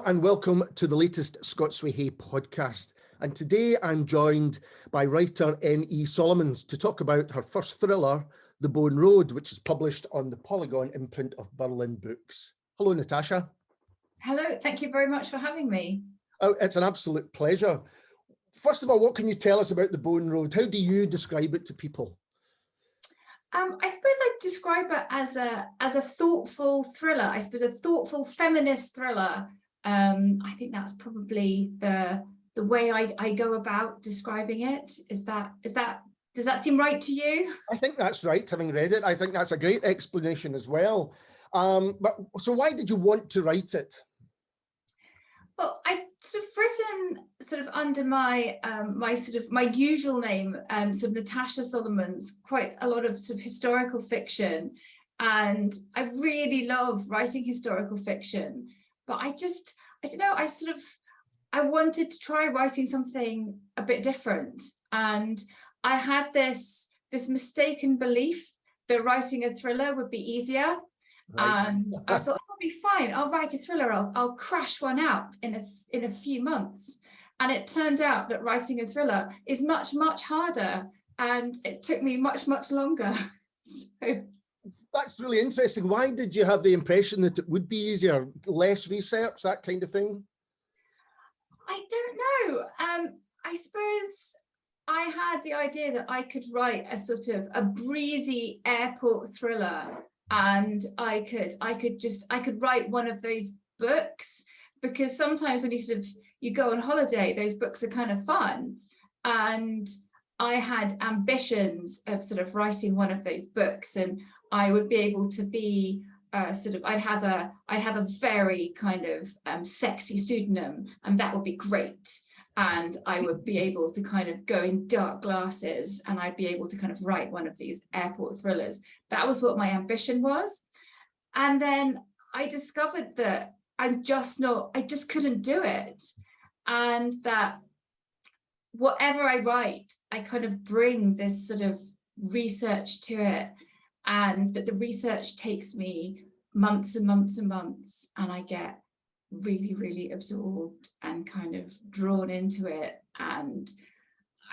and welcome to the latest Scots Way Hey podcast. And today I'm joined by writer N.E. Solomons to talk about her first thriller, The Bone Road, which is published on the Polygon imprint of Balkans Books. Hello, Natasha. Hello, thank you very much for having me. Oh, it's an absolute pleasure. First of all, what can you tell us about The Bone Road? How do you describe it to people? I suppose I'd describe it as a thoughtful thriller. I suppose a thoughtful feminist thriller. I think that's probably the way I go about describing it. Does that seem right to you? I think that's right, having read it. I think that's a great explanation as well. So why did you want to write it? Well, I sort of written under my my usual name, Natasha Solomons, quite a lot of historical fiction, and I really love writing historical fiction. But I don't know, I wanted to try writing something a bit different, and I had this mistaken belief that writing a thriller would be easier. Right. And I thought, I'll be fine. I'll write a thriller. I'll crash one out in a few months. And it turned out that writing a thriller is much, much harder. And it took me much, much longer. So, that's really interesting. Why did you have the impression that it would be easier? Less research, that kind of thing? I don't know. I suppose I had the idea that I could write a breezy airport thriller. And I could write one of those books, because sometimes when you go on holiday, those books are kind of fun. And I had ambitions of writing one of those books, and I would be able to be I'd have a very kind of sexy pseudonym, and that would be great. And I would be able to kind of go in dark glasses, and I'd be able to kind of write one of these airport thrillers. That was what my ambition was. And then I discovered that I just couldn't do it. And that whatever I write, I kind of bring this sort of research to it, and that the research takes me months and months and months, and I get really, really absorbed and kind of drawn into it. And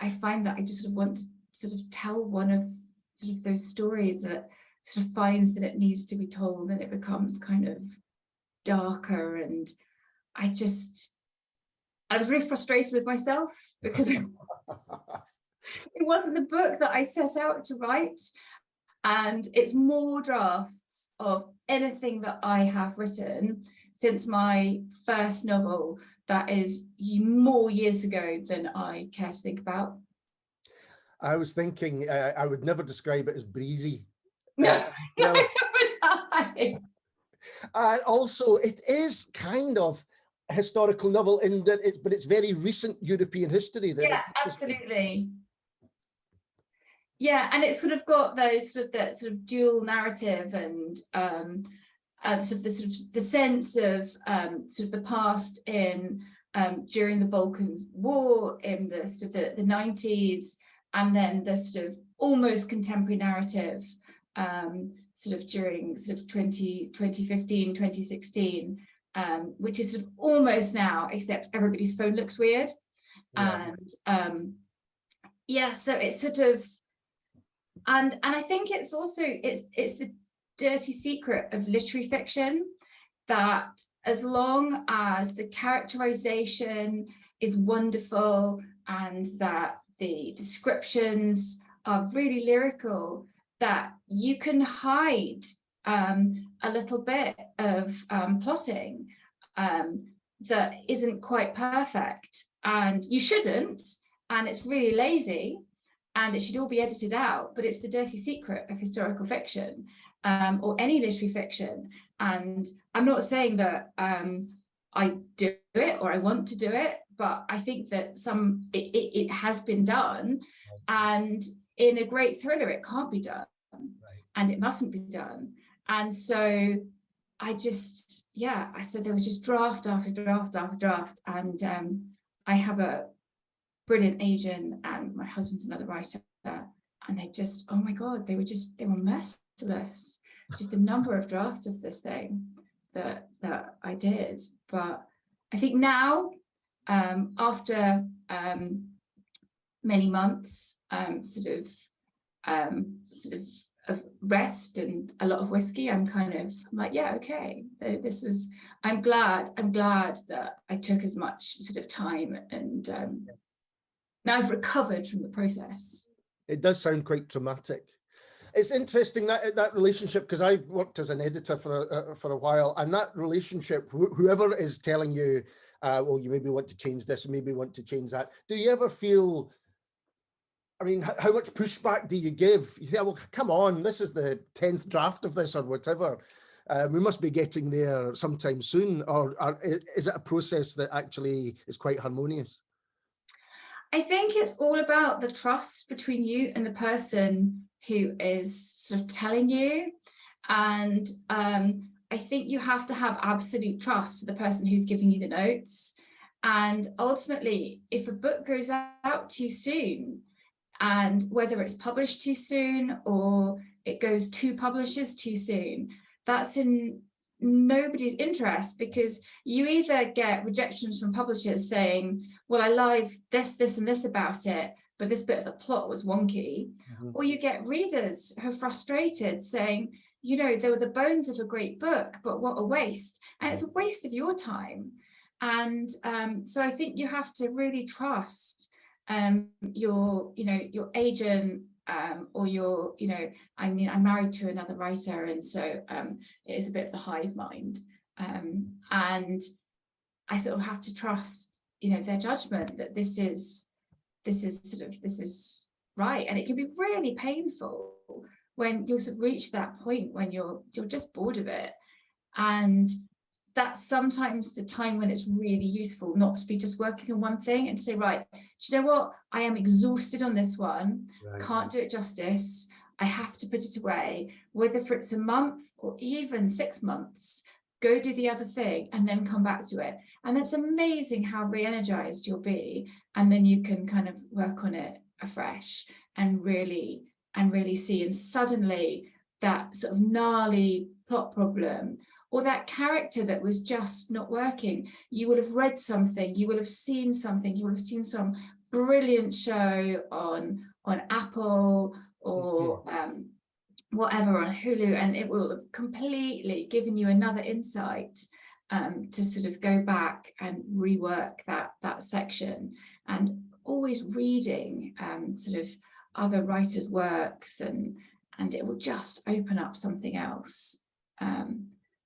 I find that I just want to tell one of those stories that finds that it needs to be told, and it becomes kind of darker. And I was really frustrated with myself, because it wasn't the book that I set out to write, and it's more drafts of anything that I have written since my first novel, that is more years ago than I care to think about. I was thinking I would never describe it as breezy. No, never die. Also, it is kind of a historical novel in that but it's very recent European history. Yeah, absolutely. Yeah, and it's got those that dual narrative, and the sense of the past in during the Balkans War in the 90s, and then the almost contemporary narrative during 2015, 2016, which is almost now, except everybody's phone looks weird. Yeah. And yeah, so it's and I think it's also it's the dirty secret of literary fiction, that as long as the characterization is wonderful and that the descriptions are really lyrical, that you can hide a little bit of plotting that isn't quite perfect, and you shouldn't, and it's really lazy, and it should all be edited out. But it's the dirty secret of historical fiction, or any literary fiction. And I'm not saying that I do it or I want to do it, but I think that it has been done, and in a great thriller it can't be done, right, and it mustn't be done. And so so there was just draft after draft after draft, and I have a brilliant agent, and my husband's another writer, and they just, oh my God, they were merciless. Just the number of drafts of this thing that I did. But I think now, after many months of rest and a lot of whiskey, I'm like, yeah, okay, I'm glad that I took as much sort of time, and now I've recovered from the process. It does sound quite traumatic. It's interesting that relationship, because I worked as an editor for a while, and that relationship, whoever is telling you, well, you maybe want to change this, maybe want to change that. Do you ever feel, I mean, how much pushback do you give? You think, well, come on, this is the 10th draft of this or whatever. We must be getting there sometime soon. Or is it a process that actually is quite harmonious? I think it's all about the trust between you and the person who is sort of telling you. And I think you have to have absolute trust for the person who's giving you the notes. And ultimately, if a book goes out too soon, and whether it's published too soon or it goes to publishers too soon, that's in nobody's interest, because you either get rejections from publishers saying, well, I like this, and this about it, but this bit of the plot was wonky. Or you get readers who are frustrated saying, you know, they were the bones of a great book, but what a waste. And it's a waste of your time. And so I think you have to really trust your agent, or I mean, I'm married to another writer, and so it is a bit of the hive mind, and I sort of have to trust, their judgment that this is right. And it can be really painful when you sort of reach that point when you're just bored of it, and that's sometimes the time when it's really useful not to be just working on one thing and to say, right, do you know what? I am exhausted on this one. Right. Can't do it justice. I have to put it away, whether for it's a month or even 6 months, go do the other thing and then come back to it. And it's amazing how re-energized you'll be. And then you can kind of work on it afresh and really see. And suddenly that sort of gnarly plot problem, or that character that was just not working, you will have read something, you will have seen something, you will have seen some brilliant show on Apple or whatever, on Hulu, and it will have completely given you another insight to sort of go back and rework that section. And always reading sort of other writers' works, and it will just open up something else.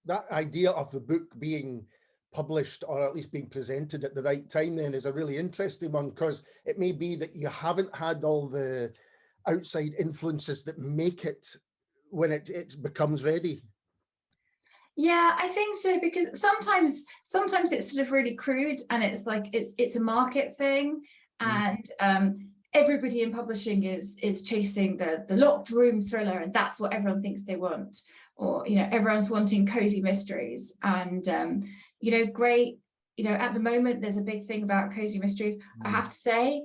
That idea of the book being published, or at least being presented at the right time, then is a really interesting one, because it may be that you haven't had all the outside influences that make it when it becomes ready. Yeah, I think so, because sometimes it's sort of really crude, and it's like it's a market thing, and everybody in publishing is chasing the locked room thriller, and that's what everyone thinks they want. Or, everyone's wanting cozy mysteries, and, great, at the moment, there's a big thing about cozy mysteries. I have to say,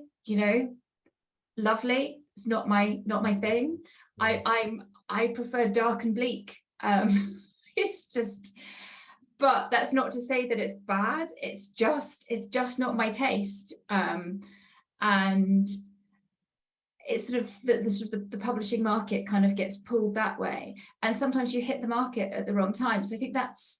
lovely. It's not my thing. I prefer dark and bleak. It's just, but that's not to say that it's bad. It's just not my taste. And it's sort of the publishing market kind of gets pulled that way, and sometimes you hit the market at the wrong time. So I think that's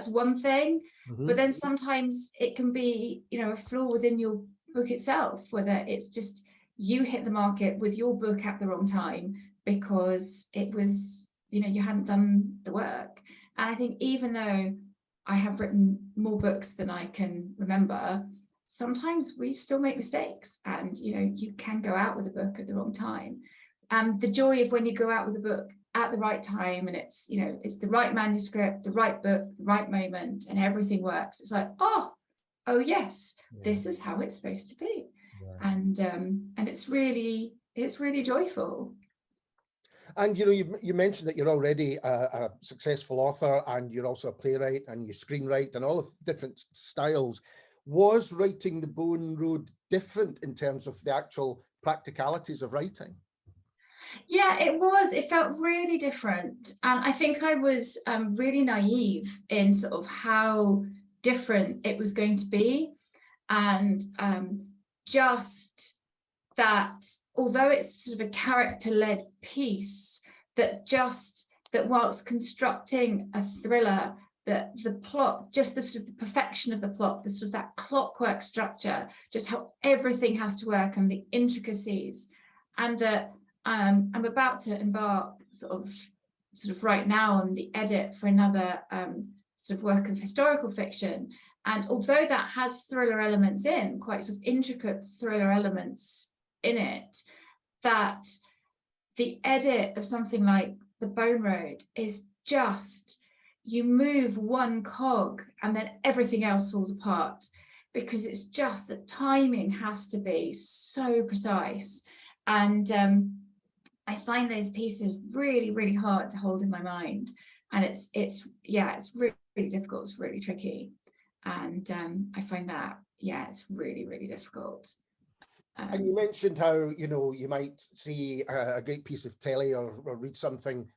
one thing. But then sometimes it can be a flaw within your book itself, whether it's just you hit the market with your book at the wrong time because it was you hadn't done the work. And I think even though I have written more books than I can remember, sometimes we still make mistakes, and you can go out with a book at the wrong time. And the joy of when you go out with a book at the right time, and it's it's the right manuscript, the right book, the right moment, and everything works. It's like, oh yes, this is how it's supposed to be. And it's really joyful. And you mentioned that you're already a successful author, and you're also a playwright, and you screenwrite, and all of different styles. Was writing The Bone Road different in terms of the actual practicalities of writing? Yeah, it was. It felt really different. And I think I was really naive in sort of how different it was going to be. And just that, although it's sort of a character-led piece, that whilst constructing a thriller, that the plot, just the sort of the perfection of the plot, the sort of that clockwork structure, just how everything has to work and the intricacies, and that I'm about to embark sort of right now on the edit for another sort of work of historical fiction. And although that has thriller elements in, quite sort of intricate thriller elements in it, that the edit of something like The Bone Road is just, you move one cog and then everything else falls apart, because it's just the timing has to be so precise. And I find those pieces really, really hard to hold in my mind. And it's really, really difficult. It's really tricky. And I find that, it's really, really difficult. And you mentioned how, you might see a great piece of telly or read something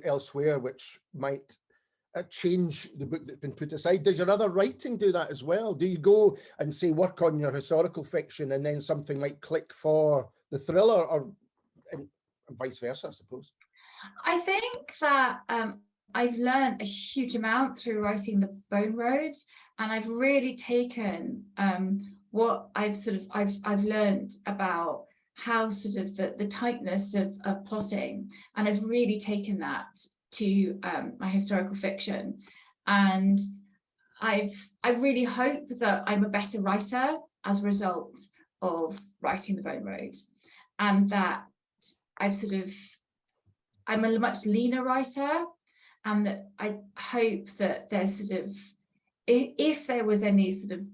elsewhere which might change the book that's been put aside. Does your other writing do that as well? Do you go and say work on your historical fiction and then something might click for the thriller, or and vice versa, I suppose? I think that I've learned a huge amount through writing The Bone Road, and I've really taken what I've learned about how sort of the tightness of plotting, and I've really taken that to my historical fiction. And I really hope that I'm a better writer as a result of writing The Bone Road, and that I'm a much leaner writer, and that I hope that there's sort of, if there was any sort of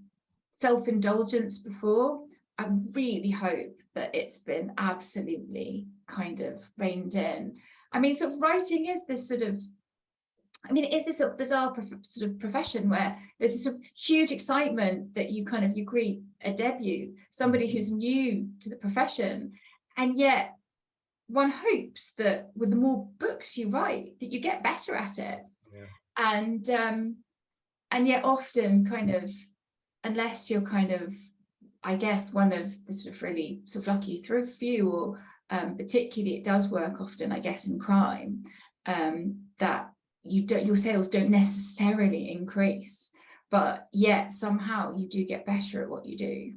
self-indulgence before, I really hope that it's been absolutely kind of reined in. I mean, sort of writing is this sort of, it is this sort of bizarre sort of profession where there's this sort of huge excitement that you greet a debut, somebody who's new to the profession, and yet one hopes that with the more books you write, that you get better at it. Yeah. And yet often unless you're I guess one of the sort of really sort of lucky few, or particularly it does work often, I guess, in crime, that your sales don't necessarily increase, but yet somehow you do get better at what you do.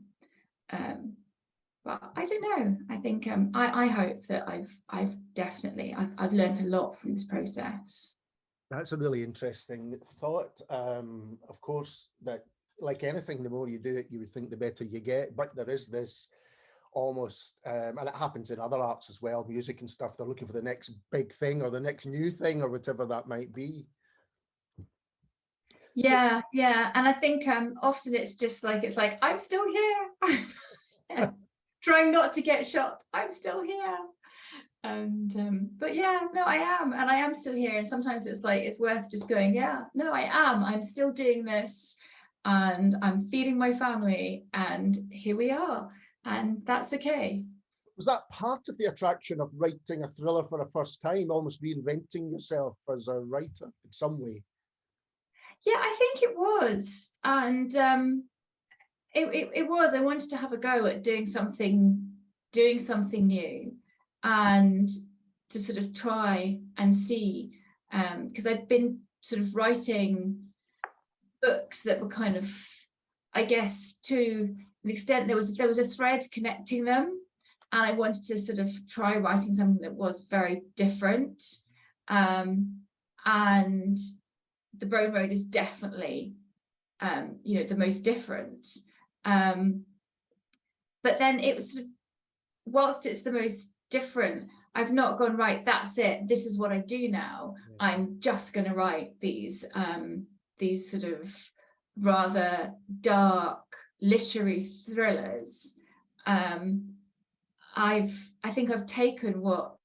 But I don't know. I think I hope that I've definitely learned a lot from this process. That's a really interesting thought. Of course, that like anything, the more you do it, you would think the better you get. But there is this almost, and it happens in other arts as well, music and stuff. They're looking for the next big thing or the next new thing or whatever that might be. Yeah, yeah. And I think often it's like, I'm still here. Trying not to get shot. I'm still here. And but yeah, no, I am, and I am still here. And sometimes it's like it's worth just going, yeah, no, I am. I'm still doing this, and I'm feeding my family, and here we are, and that's okay. Was that part of the attraction of writing a thriller for the first time, almost reinventing yourself as a writer in some way? Yeah, I think it was, and it was. I wanted to have a go at doing something new, and to sort of try and see, because I'd been sort of writing books that were kind of, I guess, to an extent there was a thread connecting them, and I wanted to sort of try writing something that was very different, and The Bone Road is definitely the most different, but then it was sort of, whilst it's the most different, I've not gone, right, that's it, this is what I do now. Yeah. I'm just going to write these sort of rather dark literary thrillers. I think I've taken what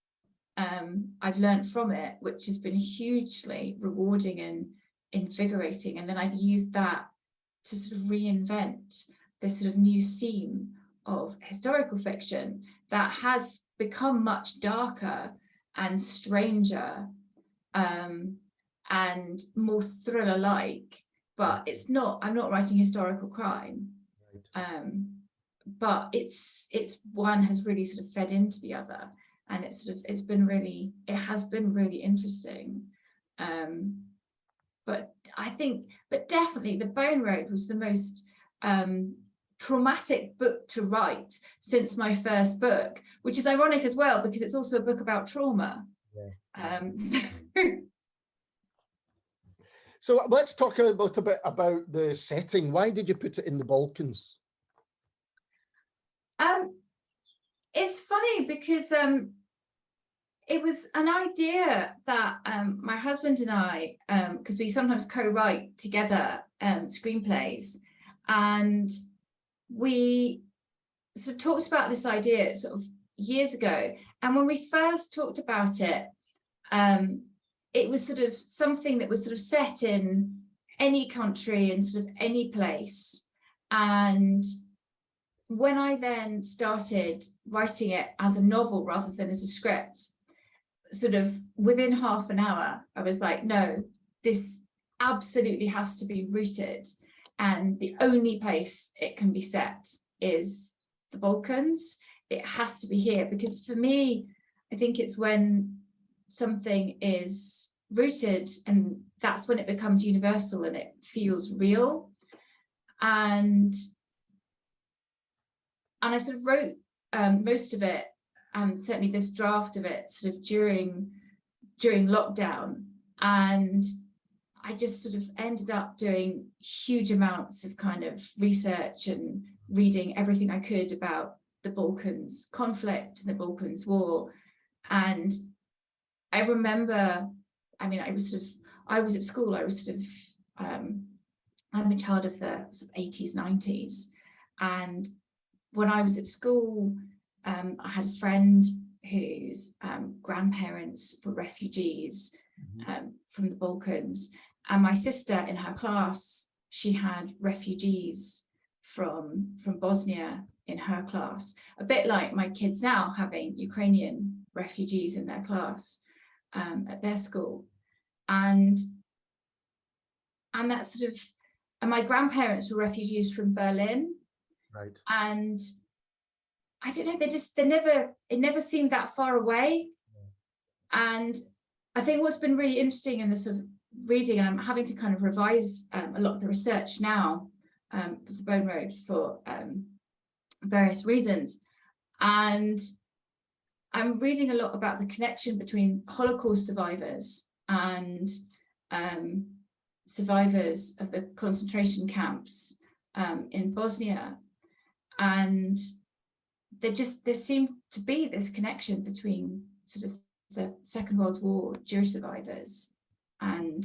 I've learned from it, which has been hugely rewarding and invigorating, and then I've used that to sort of reinvent this sort of new scene of historical fiction that has become much darker and stranger, and more thriller-like, but it's not, I'm not writing historical crime. Right. But it's one has really sort of fed into the other, and it has been really interesting. But definitely The Bone Road was the most traumatic book to write since my first book, which is ironic as well because it's also a book about trauma. Yeah. So So let's talk a little bit about the setting. Why did you put it in the Balkans? it's funny because it was an idea that my husband and I, because we sometimes co-write together screenplays, and we sort of talked about this idea sort of years ago. And when we first talked about it, it was sort of something that was sort of set in any country and sort of any place. And when I then started writing it as a novel rather than as a script, sort of within half an hour, I was like, no, this absolutely has to be rooted. And the only place it can be set is the Balkans. It has to be here, because for me, I think it's when something is rooted, and that's when it becomes universal and it feels real. And I sort of wrote most of it, and certainly this draft of it, sort of during lockdown. And I just sort of ended up doing huge amounts of kind of research and reading everything I could about the Balkans conflict and the Balkans war. And I remember, I mean, I was at school, I was sort of, I'm a child of the sort of 80s, 90s. And when I was at school, I had a friend whose grandparents were refugees from the Balkans. And my sister in her class, she had refugees from Bosnia in her class, a bit like my kids now having Ukrainian refugees in their class at their school. And that sort of, and my grandparents were refugees from Berlin. Right. And I don't know, it never seemed that far away. And I think what's been really interesting in the sort of reading, and I'm having to kind of revise a lot of the research now for the Bone Road for various reasons. And I'm reading a lot about the connection between Holocaust survivors and survivors of the concentration camps in Bosnia. And there seemed to be this connection between sort of the Second World War Jewish survivors and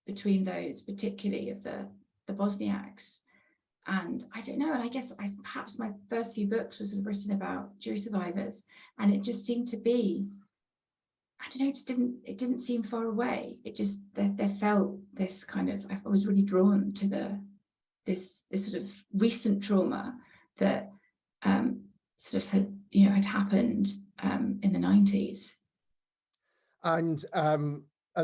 between those, particularly of the Bosniaks. And I don't know, and I guess perhaps my first few books were sort of written about Jewish survivors, and it just seemed to be, I don't know, it didn't seem far away. It just, there felt this kind of, I was really drawn to this sort of recent trauma that sort of had happened in the 90s. And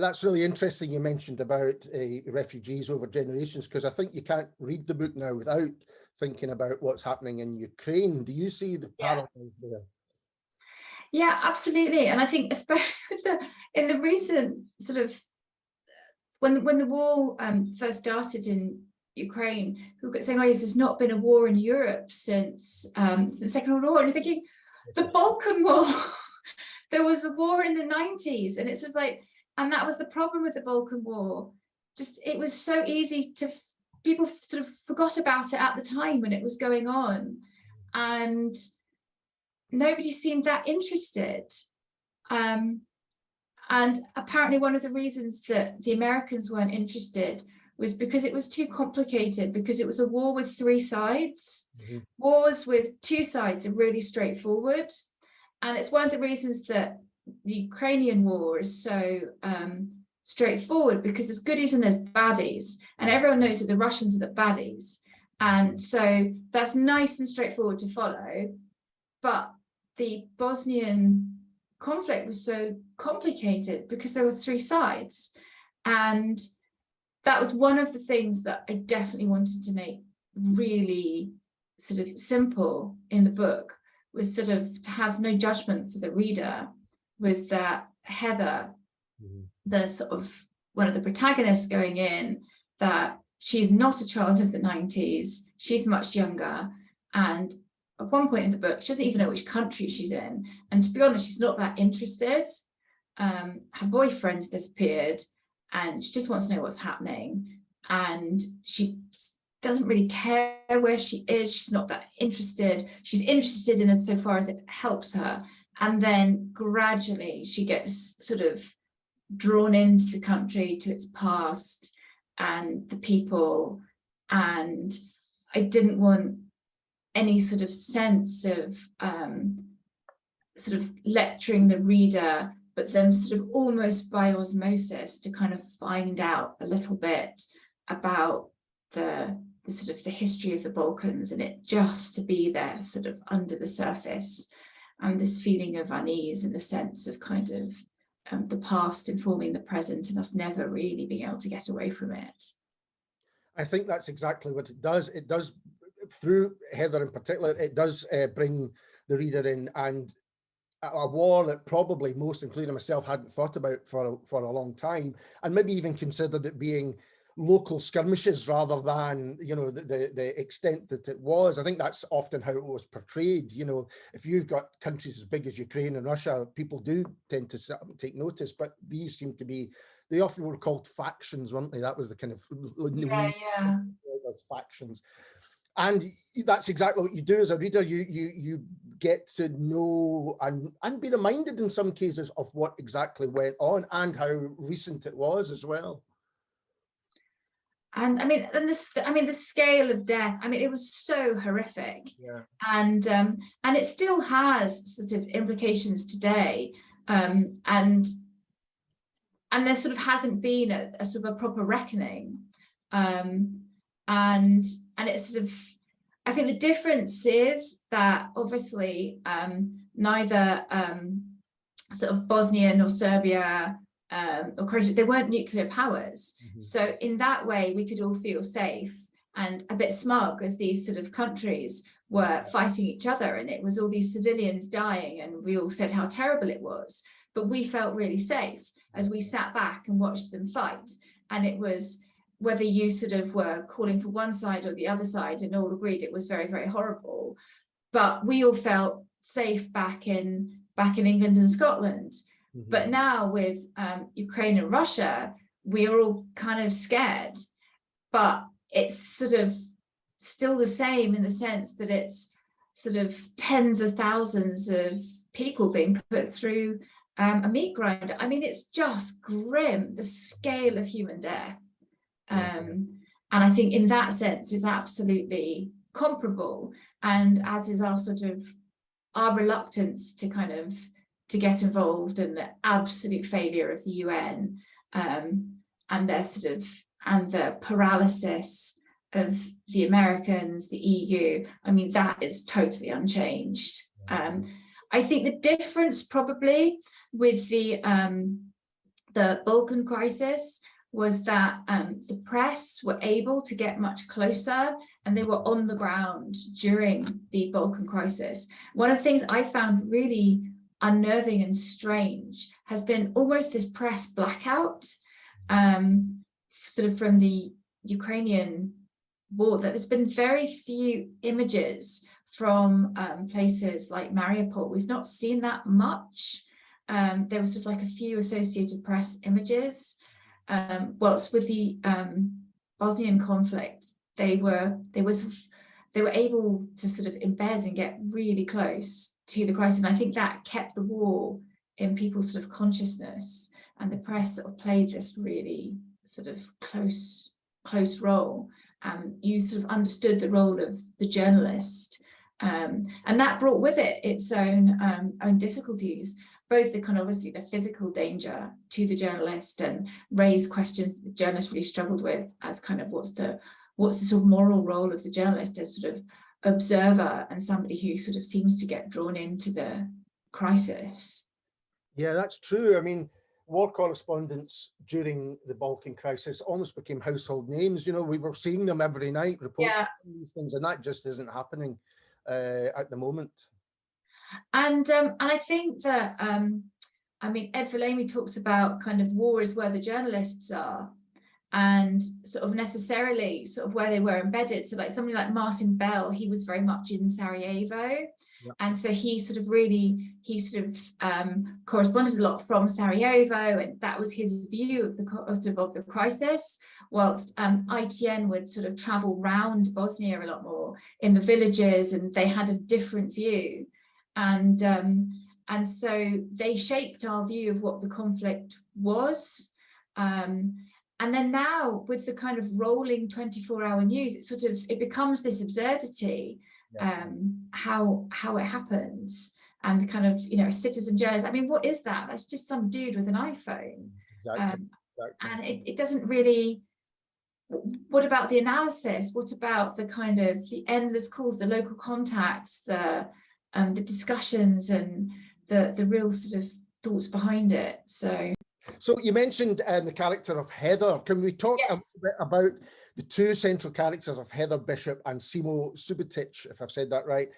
that's really interesting you mentioned about refugees over generations, because I think you can't read the book now without thinking about what's happening in Ukraine. Do you see the parallels there? Yeah, absolutely. And I think especially in the recent sort of, when the war first started in Ukraine, people kept saying, oh yes, there's not been a war in Europe since the Second World War. And you're thinking, the Balkan War, there was a war in the 90s. And it's sort of like, and that was the problem with the Balkan War. Just, it was so easy to, people sort of forgot about it at the time when it was going on. And nobody seemed that interested. And apparently one of the reasons that the Americans weren't interested was because it was too complicated, because it was a war with three sides. Wars with two sides are really straightforward. And it's one of the reasons that the Ukrainian war is so straightforward, because there's goodies and there's baddies, and everyone knows that the Russians are the baddies. And so that's nice and straightforward to follow. But the Bosnian conflict was so complicated because there were three sides. And that was one of the things that I definitely wanted to make really sort of simple in the book, was sort of to have no judgment for the reader, was that Heather, the sort of one of the protagonists going in, that she's not a child of the 90s, she's much younger, and at one point in the book she doesn't even know which country she's in, and to be honest she's not that interested. Her boyfriend's disappeared and she just wants to know what's happening, and she doesn't really care where she is. She's not that interested. She's interested in it so far as it helps her, and then gradually she gets sort of drawn into the country, to its past and the people. And I didn't want any sort of sense of sort of lecturing the reader, but them sort of almost by osmosis to kind of find out a little bit about the sort of the history of the Balkans, and it just to be there sort of under the surface, and this feeling of unease and the sense of kind of the past informing the present and us never really being able to get away from it. I think that's exactly what it does. It does, through Heather in particular, it does bring the reader in, and a war that probably most, including myself, hadn't thought about for a long time, and maybe even considered it being local skirmishes rather than, you know, the extent that it was. I think that's often how it was portrayed. You know, if you've got countries as big as Ukraine and Russia, people do tend to take notice, but these seem to be, they often were called factions, weren't they? That was the kind of those factions. And that's exactly what you do as a reader. You get to know and be reminded in some cases of what exactly went on and how recent it was as well. And I mean, the scale of death, I mean, it was so horrific. Yeah. And it still has sort of implications today. And there sort of hasn't been a sort of a proper reckoning. And it's sort of, I think the difference is that obviously neither sort of Bosnia nor Serbia or Croatia, they weren't nuclear powers. So in that way, we could all feel safe and a bit smug as these sort of countries were fighting each other, and it was all these civilians dying, and we all said how terrible it was. But we felt really safe as we sat back and watched them fight. And it was, whether you sort of were calling for one side or the other side, and all agreed it was very, very horrible, but we all felt safe back in England and Scotland. But now with Ukraine and Russia, we are all kind of scared, but it's sort of still the same in the sense that it's sort of tens of thousands of people being put through a meat grinder. I mean, it's just grim, the scale of human death. And I think in that sense, it's absolutely comparable, and as is our sort of our reluctance to kind of to get involved, and the absolute failure of the UN, and their sort of, and the paralysis of the Americans, the EU. I mean, that is totally unchanged. I think the difference probably with the Balkan crisis was that the press were able to get much closer, and they were on the ground during the Balkan crisis. One of the things I found really unnerving and strange has been almost this press blackout, sort of from the Ukrainian war, that there's been very few images from places like Mariupol. We've not seen that much. There was sort of like a few Associated Press images. Whilst with the Bosnian conflict, they were able to sort of embed and get really close to the crisis. And I think that kept the war in people's sort of consciousness, and the press sort of played this really sort of close role. You sort of understood the role of the journalist, and that brought with it its own difficulties, both the kind of obviously the physical danger to the journalist, and raised questions that the journalist really struggled with, as kind of what's the sort of moral role of the journalist as sort of observer and somebody who sort of seems to get drawn into the crisis. Yeah, that's true. I mean, war correspondents during the Balkan crisis almost became household names. You know, we were seeing them every night reporting on these things, and that just isn't happening at the moment. And I think that I mean, Ed Valemi talks about kind of war is where the journalists are, and sort of necessarily sort of where they were embedded. So like somebody like Martin Bell, he was very much in Sarajevo. Yep. And so he sort of corresponded a lot from Sarajevo, and that was his view of the crisis, whilst ITN would sort of travel round Bosnia a lot more in the villages, and they had a different view. And so they shaped our view of what the conflict was. And then now with the kind of rolling 24-hour news, it becomes this absurdity, how it happens, and the kind of, you know, citizen journalist. I mean, what is that? That's just some dude with an iPhone. Exactly. And it doesn't really. What about the analysis? What about the kind of the endless calls, the local contacts, the discussions, and the real sort of thoughts behind it? So you mentioned the character of Heather. Can we talk a bit about the two central characters of Heather Bishop and Simo Subotic, if I've said that right?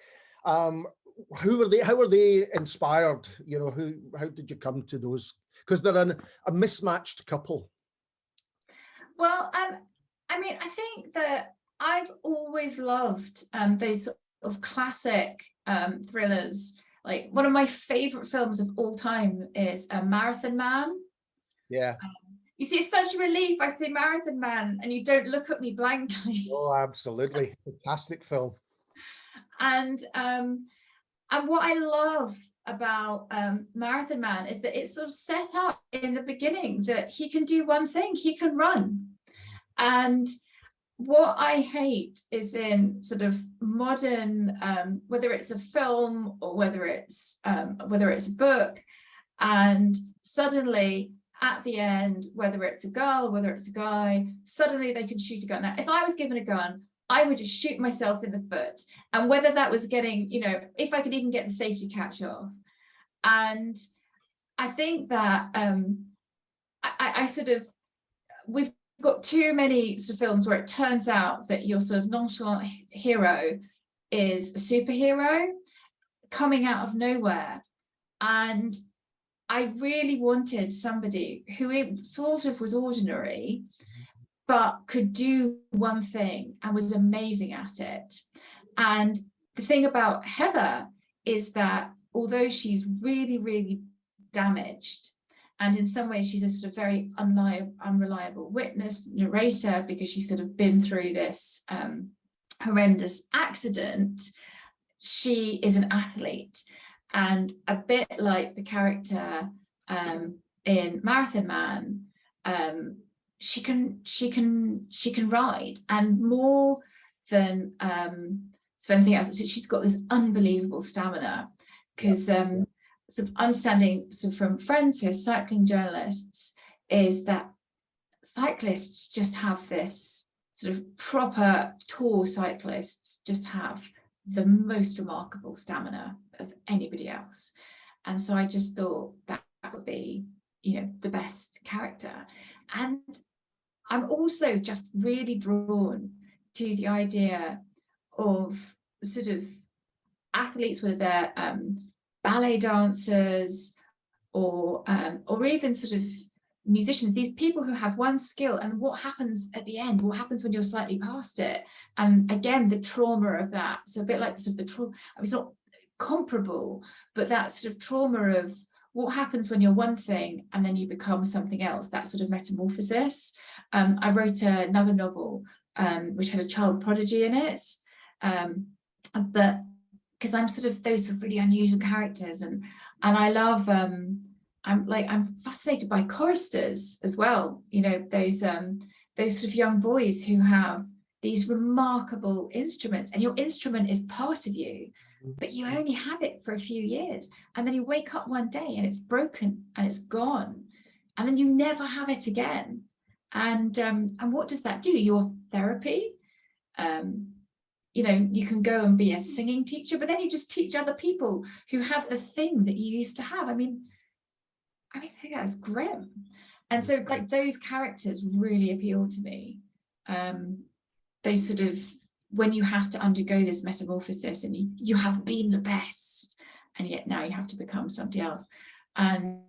Who were they? How were they inspired? You know, how did you come to those? Because they're a mismatched couple. Well, I mean, I think that I've always loved those sort of classic thrillers. Like one of my favorite films of all time is Marathon Man. Yeah. You see, it's such a relief. I say Marathon Man, and you don't look at me blankly. Oh, absolutely. Fantastic film. And what I love about Marathon Man is that it's sort of set up in the beginning that he can do one thing: he can run. And what I hate is in sort of modern, whether it's a film or whether it's a book, and suddenly at the end, whether it's a girl or whether it's a guy, suddenly they can shoot a gun. Now, if I was given a gun, I would just shoot myself in the foot. And whether that was getting, you know, if I could even get the safety catch off. And I think that we've got too many sort of films where it turns out that your sort of nonchalant hero is a superhero coming out of nowhere. And I really wanted somebody who sort of was ordinary, but could do one thing and was amazing at it. And the thing about Heather is that although she's really, really damaged, and in some ways she's a sort of very unreliable witness, narrator, because she's sort of been through this horrendous accident, she is an athlete. And a bit like the character in Marathon Man, she can ride, and more than anything else, she's got this unbelievable stamina. Because sort of understanding from friends who are cycling journalists is that cyclists just have this sort of proper tour cyclists just have the most remarkable stamina of anybody else. And so I just thought that would be, you know, the best character. And I'm also just really drawn to the idea of sort of athletes, whether they're ballet dancers or even sort of musicians, these people who have one skill, and what happens at the end, what happens when you're slightly past it, and again the trauma of that. So a bit like sort of the trauma, I mean, it's not comparable, but that sort of trauma of what happens when you're one thing and then you become something else, that sort of metamorphosis. I wrote another novel which had a child prodigy in it, but because I'm sort of those sort of really unusual characters, and I love I'm fascinated by choristers as well, you know, those sort of young boys who have these remarkable instruments, and your instrument is part of you, but you only have it for a few years, and then you wake up one day and it's broken and it's gone, and then you never have it again. And what does that do? Your therapy, you know, you can go and be a singing teacher, but then you just teach other people who have the thing that you used to have. I mean, I mean, I think that's grim. And so like those characters really appeal to me. Those sort of, when you have to undergo this metamorphosis and you have been the best, and yet now you have to become somebody else. And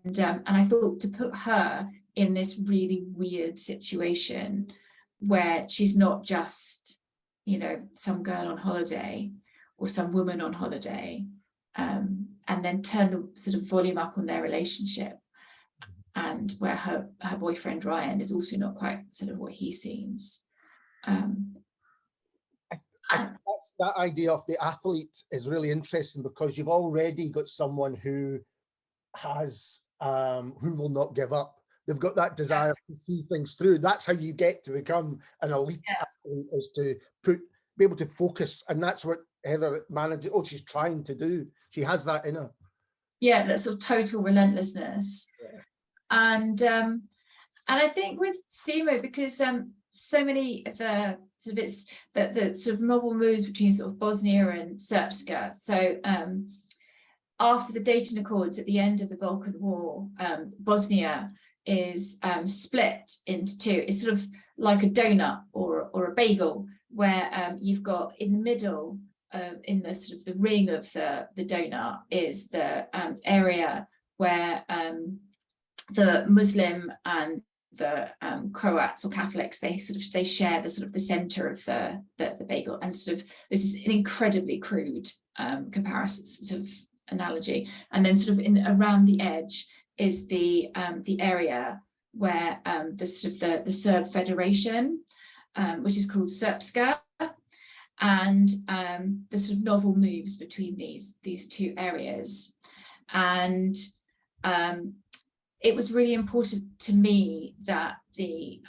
I thought to put her in this really weird situation where she's not just, you know, some girl on holiday or some woman on holiday, and then turn the sort of volume up on their relationship, and where her boyfriend Ryan is also not quite sort of what he seems. I think that idea of the athlete is really interesting, because you've already got someone who has who will not give up. They've got that desire to see things through. That's how you get to become an elite athlete, is to be able to focus, and that's what Heather manages. Oh, she's trying to do. She has that in her. Yeah, that sort of total relentlessness. And I think with Simo, because so many of the sort of the sort of novel moves between sort of Bosnia and Srpska. So after the Dayton Accords at the end of the Balkan War, Bosnia is split into two. It's sort of like a donut or a bagel, where you've got in the middle, in the sort of the ring of the donut, is the area where the Muslim and the Croats or Catholics, they share the sort of the center of the bagel. And sort of, this is an incredibly crude comparison, sort of analogy. And then sort of around the edge is the area where the sort of the Serb Federation, which is called Srpska, and the sort of novel moves between these two areas. And it was really important to me that the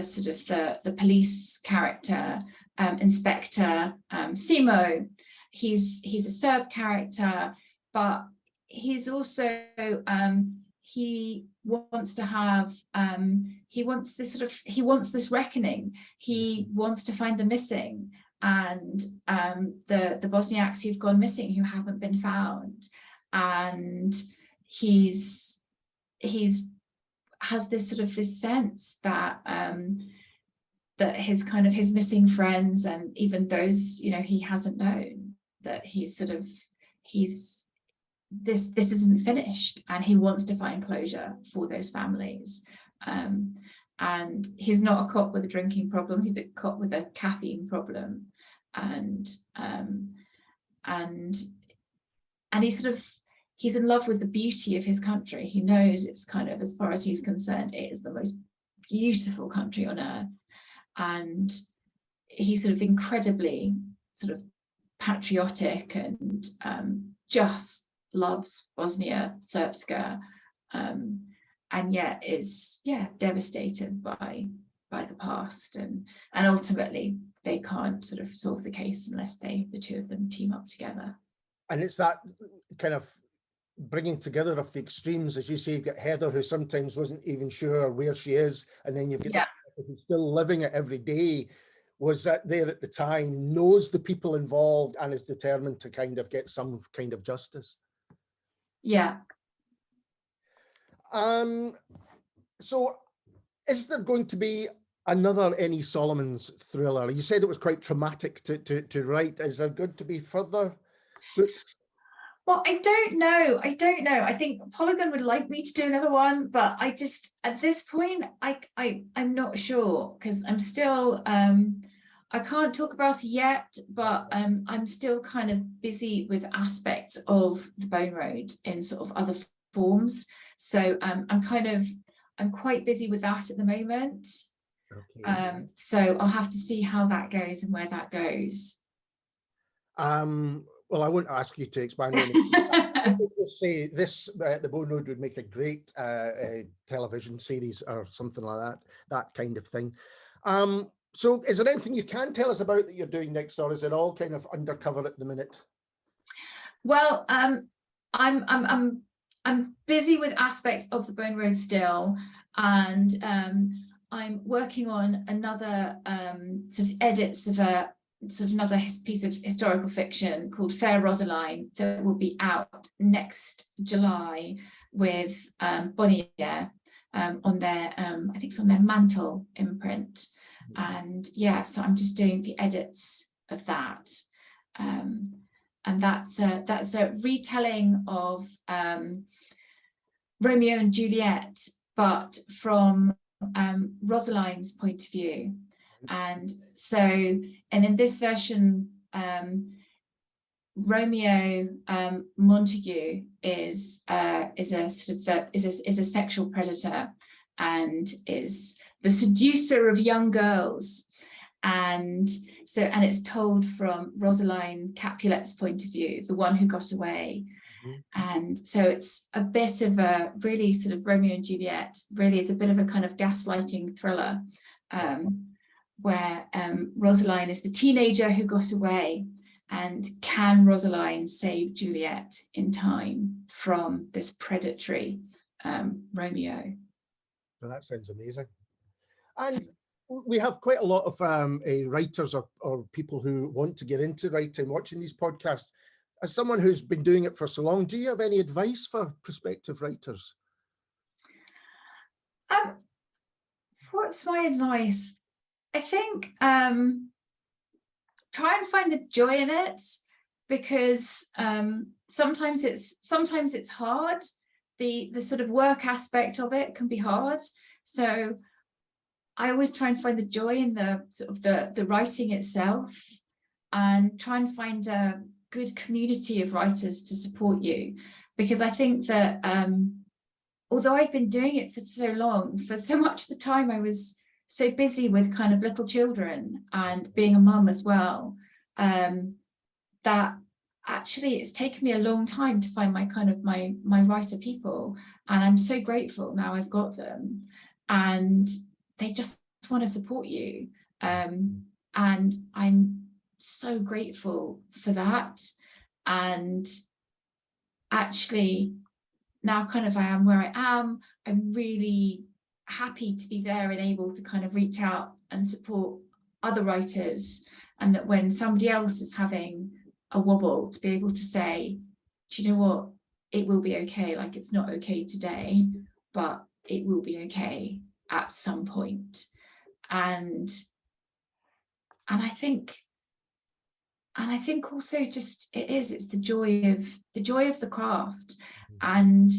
sort of the police character, Inspector Simo, he's a Serb character, but he's also he wants this reckoning. He wants to find the missing, and the Bosniaks who've gone missing, who haven't been found, and he's has this sort of this sense that that his missing friends, and even those, you know, he hasn't known, that this isn't finished, and he wants to find closure for those families. And he's not a cop with a drinking problem, he's a cop with a caffeine problem. And he's in love with the beauty of his country. He knows it's kind of, as far as he's concerned, it is the most beautiful country on earth. And he's sort of incredibly sort of patriotic, and just loves Bosnia Srpska, and yet is devastated by the past, and ultimately they can't sort of solve the case unless the two of them team up together. And it's that kind of bringing together of the extremes, as you say. You've got Heather, who sometimes wasn't even sure where she is, and then you've got the who's still living it every day, was that there at the time, knows the people involved, and is determined to kind of get some kind of justice. So is there going to be another N.E. Solomons thriller? You said it was quite traumatic to write. Is there going to be further books? Well, I don't know. I think Polygon would like me to do another one, but I just, at this point, I'm not sure, because I'm still, I can't talk about it yet, but I'm still kind of busy with aspects of the Bone Road in sort of other forms. So I'm quite busy with that at the moment. Okay. So I'll have to see how that goes and where that goes. Well, I won't ask you to expand on it. I would just say this, the Bone Road would make a great television series or something like that kind of thing. So is there anything you can tell us about that you're doing next, or is it all kind of undercover at the minute? Well, I'm busy with aspects of the Bone Road still, and I'm working on another sort of edits of another piece of historical fiction called Fair Rosaline that will be out next July. with Bonnier on their, I think it's on their Mantle imprint. And yeah, so I'm just doing the edits of that. And that's a retelling of Romeo and Juliet, but from Rosaline's point of view. And so, and in this version, Romeo Montague is a sort of is a sexual predator and is the seducer of young girls. And so, and it's told from Rosaline Capulet's point of view, the one who got away. And so it's a bit of a really sort of Romeo and Juliet, really is a bit of a kind of gaslighting thriller, where Rosaline is the teenager who got away, and can Rosaline save Juliet in time from this predatory Romeo? Well, that sounds amazing. And we have quite a lot of writers or people who want to get into writing watching these podcasts. As someone who's been doing it for so long, do you have any advice for prospective writers? What's my advice? I think try and find the joy in it, because sometimes it's hard. The sort of work aspect of it can be hard. So I always try and find the joy in the sort of the writing itself, and try and find a good community of writers to support you, because I think that although I've been doing it for so long, for so much of the time I was so busy with kind of little children and being a mum as well, that actually it's taken me a long time to find my kind of my writer people, and I'm so grateful now I've got them, and they just want to support you, and I'm so grateful for that. And actually now kind of I am where I am, I'm really happy to be there and able to kind of reach out and support other writers, and that when somebody else is having a wobble, to be able to say, do you know what, it will be okay. Like, it's not okay today, but it will be okay at some point. And I think also just it's the joy of the craft. And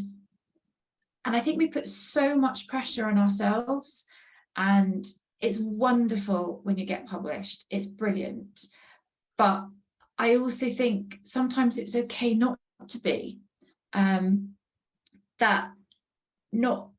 I think we put so much pressure on ourselves, and it's wonderful when you get published, it's brilliant, but I also think sometimes it's okay not to be, that not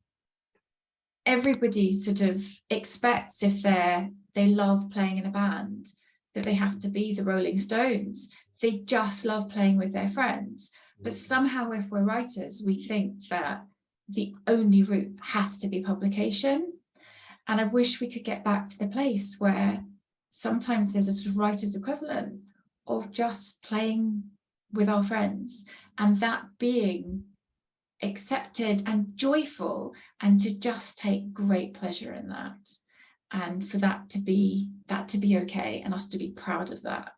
everybody sort of expects, if they love playing in a band, that they have to be the Rolling Stones. They just love playing with their friends. But somehow, if we're writers, we think that the only route has to be publication. And I wish we could get back to the place where sometimes there's a sort of writer's equivalent of just playing with our friends, and that being accepted and joyful, and to just take great pleasure in that, and for that to be okay, and us to be proud of that.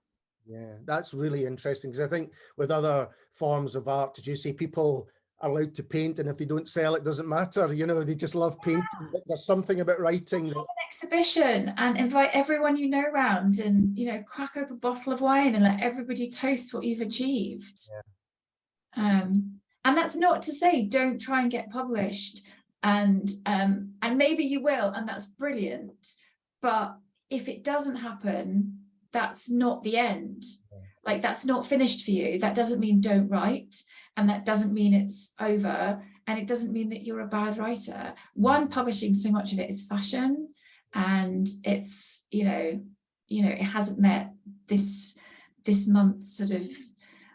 Yeah, that's really interesting, because I think with other forms of art, as you say, people are allowed to paint, and if they don't sell, it doesn't matter. You know, they just love painting. But there's something about writing. Have an exhibition and invite everyone you know round, and crack open a bottle of wine and let everybody toast what you've achieved. Yeah. And that's not to say don't try and get published, and maybe you will, and that's brilliant. But if it doesn't happen, that's not the end. Like, that's not finished for you. That doesn't mean don't write, and that doesn't mean it's over, and it doesn't mean that you're a bad writer. One, publishing, so much of it is fashion, and it's it hasn't met this month sort of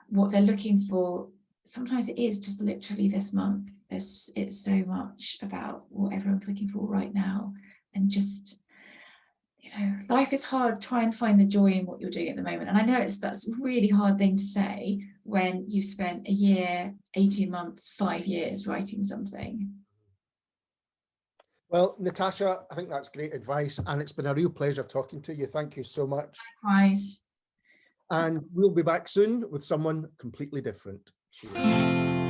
what they're looking for. Sometimes it is just literally this month. It's so much about what everyone's looking for right now, and just life is hard. Try and find the joy in what you're doing at the moment. And I know that's a really hard thing to say when you've spent a year, 18 months, 5 years writing something. Well, Natasha, I think that's great advice, and it's been a real pleasure talking to you. Thank you so much. Likewise. And we'll be back soon with someone completely different. Cheers.